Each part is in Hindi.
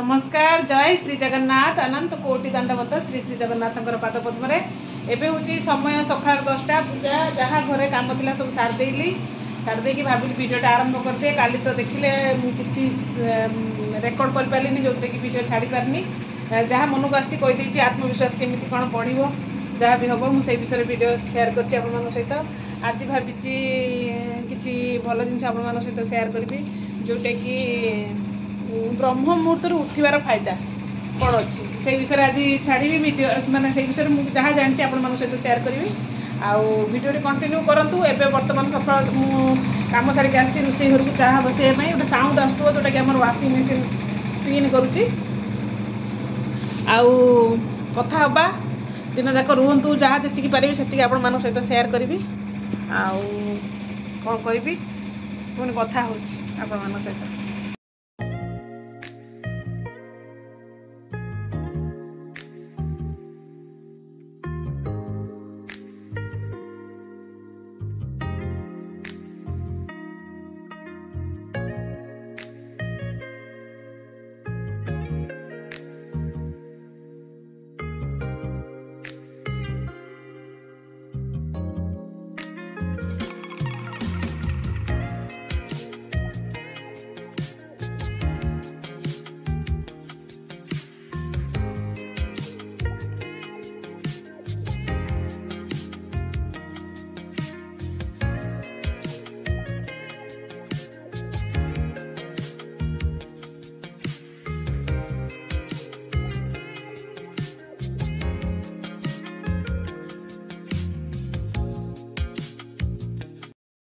नमस्कार जय श्री जगन्नाथ अनंत कोटि दंडवत श्री श्री जगन्नाथ पाद पद्म एवं हूँ समय सका 10टा पूजा जहाँ घरे कम थी सब सारदे कि भाविली भिडियोटा आरंभ करदे। काली तो देखिले किसी रेकर्ड कर पारे जो कि भिडियो छाड़ी पारनी जहाँ मन को आसदेची आत्मविश्वास केमी कौन बढ़ जहाँ भी हम मुझे विषय भिडियो सेयार कर सहित आज भावी किसी भल जिन सहित सेयार करी जोटा कि ब्रह्म मुहूर्त उठार फायदा कौन अच्छी से विषय आज छाड़ी भिडियो मानने से विषय मुझे जहाँ जानी आप सहित सेयार करी भिडियो कंटिन्यू करूँ। एवं बर्तमान सकाल कम सारिक आसी रोषे घर को चाह बसैया गोटे साउंड आसो जोटा कि वाशिंग मेसीन स्पिन करुच्ची कथा हवा दिन जाक रुहतु जहाँ जी पारि से आपण सहित सेयार करी कौन कहबी पुणी कथा होपण सहित।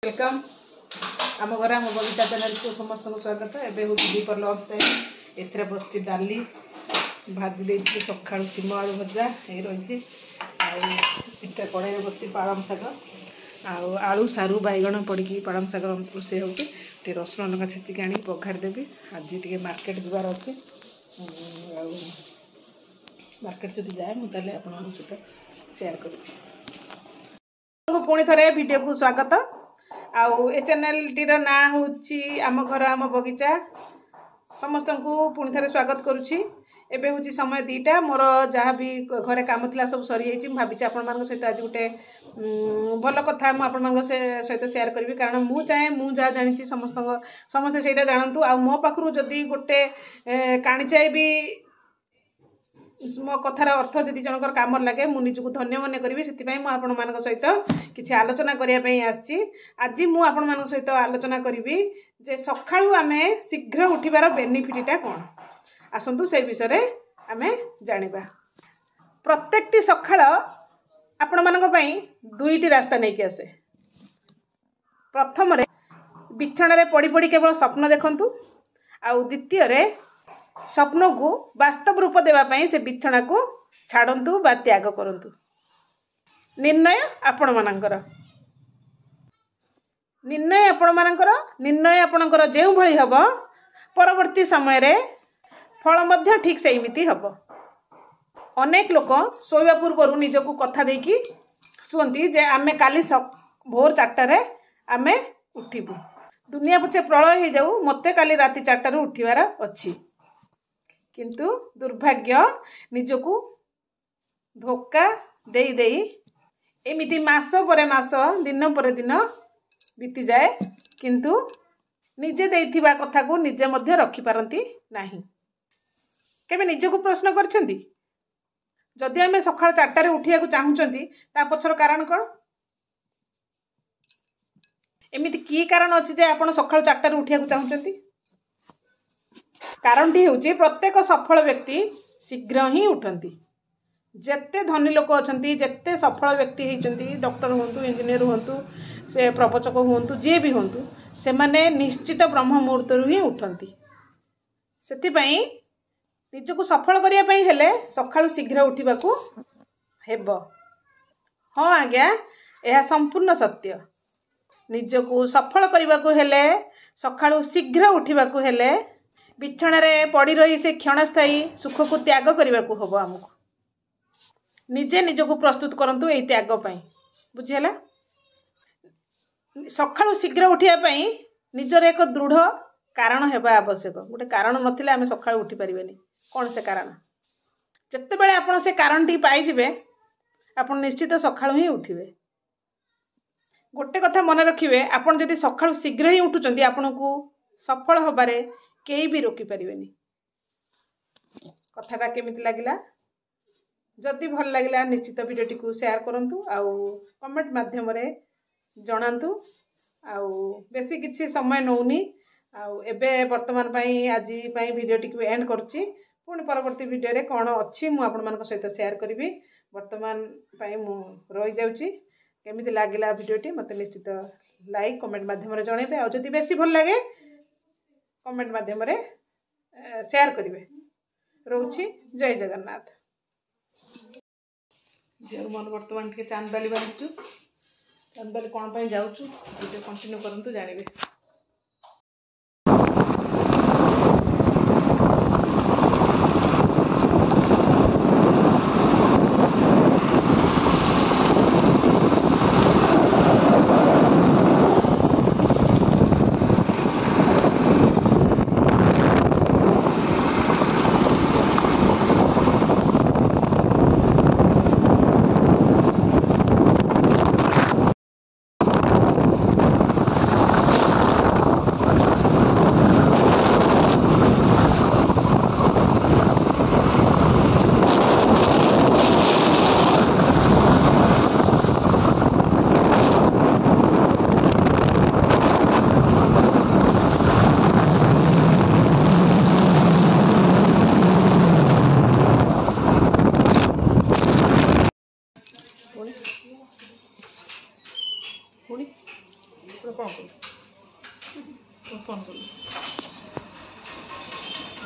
वेलकम आम घर आम बगीचा चैनल को समस्त को स्वागत। एवं हूँ दीपर लंच टाइम एथरे बस डाली भाजी दे सका सीम आलू भजा ये रही आटा कड़ाई बस पालंग शाग आलू सारू बैगण पड़ी पालंग शाग रोषे होते रसुण लंका छेचिक आनी पघार देवी। आज टे मार्केट जबार अच्छे मार्केट जब जाए मुझे आप सहित सेयार करी पुणी थे वीडियो को स्वागत। आउ ए चैनल टीर ना हूँ आम घर आम बगीचा समस्त को पुणी थे स्वागत करुच्ची। एबे हूँ समय 2टा मोर जहाँ भी घरे काम थिला सब सरी जाइए भावी आपण सहित आज गोटे भल कथा मुझे सहित सेयार करी कारण मु चाहे मु जहाँ जानी समस्ते से जानतु आ मो पाखु जदि गोटे काणीचाए भी मो कथार अर्थ जदि जनकर काम लगे मुझे निजक धन्य मन करी से आपण सहित किसी आलोचना करने आज मुझे सहित आलोचना करी जे सकाळु आमे शीघ्र उठिबार बेनिफिटा कौन आसतु से विषय आमे जानिबा। प्रत्येकटी सकाळ आपण मानक पई 2टी रास्ता नहीं आसे। प्रथम बिछण रे पड़ी पड़ी केवल स्वप्न देखंतु आउ द्वितीय रे स्वप्न को वास्तव रूप देवाई से बिछणा को छाड़ू बा त्याग करंतु। निर्णय आपण मानकर निर्णय आपणकर जो भली हब परवर्ती समय रे फल मध्य ठीक से इमिति हब। अनेक लोक शोवा पूर्व निजक कथा देकी शुंती जे आमे काली भोर 4टारे आमे उठिबु दुनिया पछे प्रलय हो जाऊ मते काली राति 4टारे उठिबार अछि किंतु दुर्भाग्य निजको धोखा देई देई एमिति मास पर मास दिन पर दिन बीती जाए किंतु निजे देइथिबा कथा को निजे मध्य रखि पारंती नाही। केबे निजको प्रश्न करछंती जदि आमे सकाळ 4टारे उठिया को चाहुचंती ता पछर कारण कोन एमिति की कारण अछि जे आपण सकाळ 4टारे उठिया को चाहुचंती। कारणटी होची प्रत्येक सफल व्यक्ति शीघ्र ही उठंती। जेते धनी लोक अछंती जेते सफल व्यक्ति होती डॉक्टर हुंतु इंजीनियर हुंतु से प्रवचक हुंतु जे भी हुंतु से माने निश्चित ब्रह्म मुहूर्त ही उठंती। सेति पई निजको सफल करिया पई हेले सकाळु शीघ्र उठिबा को हेबो। हाँ आज्ञा यह संपूर्ण सत्य। निजको सफल करबा को हेले सकाळु शीघ्र उठिबा को हेले बिछण रे पड़ी रही से क्षणस्थायी सुख को त्याग करने को हम आमको निजे निजक प्रस्तुत करंतु एई त्याग पई बुझिला। सकाळु शीघ्र उठिया निजर एक दृढ़ कारण हेबा आवश्यक। गोटे कारण नथिले आमे सकाळु उठी परिबेनी। कौन से कारण जिते बड़े आप से कारण टी पाइबे आप निश्चित सकाळु ही उठिबे। गोटे कथा मन रखिए आपन जदि सकाळु शीघ्र ही उठुचंदी आपन को सफल होबारे केही भी रोकी परिबेनी। कथाटा केमिति लागिला जदि भल लागिला निश्चित वीडियोटी को शेयर करंतु आउ कमेंट माध्यम रे जणांतु। आउ बेसी किछि समय नौनी आउ एबे वर्तमान पई आज पई वीडियोटी को एंड करछि। पुणी परवर्ती वीडियो रे कोन अछि मु आपन मानक सहित शेयर करिवि। वर्तमान पई मु रहि जाउछि। केमिति लागिला वीडियोटी मते निश्चित लाइक कमेंट माध्यम रे जणेबे। आउ जदि बेसी भल लागे कमेंट माध्यम रे शेयर करिवे। रहउछि जय जगन्नाथ। जेर मन वर्तमान के चांदाली बांधछु चांदाली कोन पई जाउछु वीडियो कंटिन्यू करंतु जानिबे।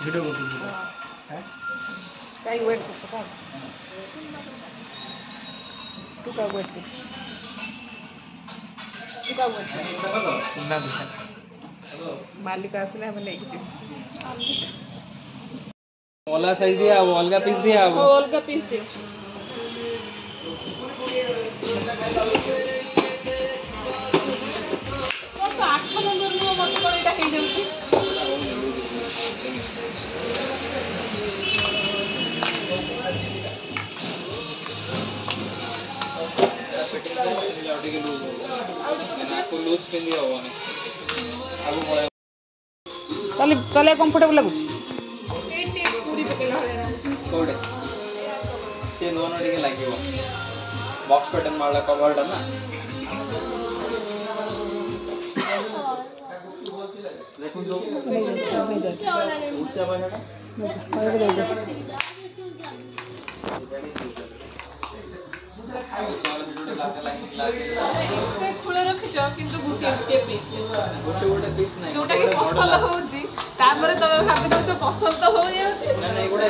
वीडियो को है काई वेट करते का तू का वेट कर सुनना दिखा मालिक आसले हम नहीं किसी ओला साइज दिया वो अलगा पीस दिया वो अलगा पीस दे तो 8 नंबर नो मत कर एटा हे जाउची चले कंफर्टेबल लगुच बॉक्स पैटर्न वाला कवर ना देखो जो खुले रखिच किंतु गुटे पीस नहीं जोटा कि पसंद होउची तापर तमे भाबि दउछ पसंद हो जाउची ना ना एगुडा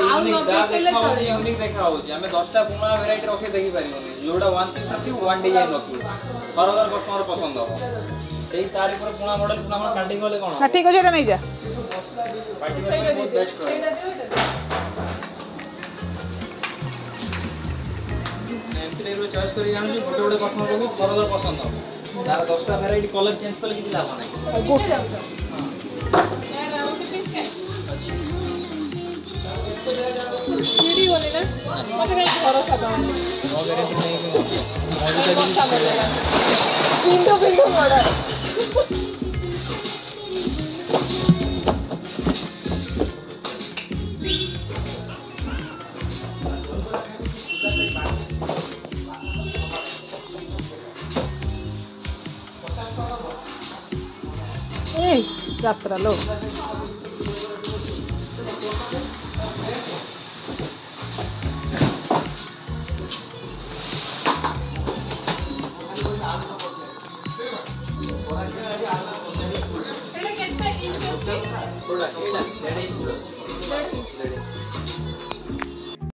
यूनिक देखा होउची हमें 10 टा पुना वैरायटी रखे देखि पारिबोनी जोडा वन पीस रखी वन डिजाइन रखी सरदार कस्टमर पसंद हो एई तारि पर पुना मॉडल पुना हम काटिंग वाले कोन ठीक हो जेटा नहीं जा पार्टी में बहुत बेस्ट एमटी रो चॉइस करी जानु जे गोटे गोटे कस्टमर को सरदार पसंद हो तार 10 टा वैरायटी कलर चेंज कले किछि लाभ नै गुटे यार आउट पीस के सीडी वाली ना मते कहीं भरोसा पाऊंगी नो गारंटी नहीं विंडो मॉडल यात्रा लो थोड़ा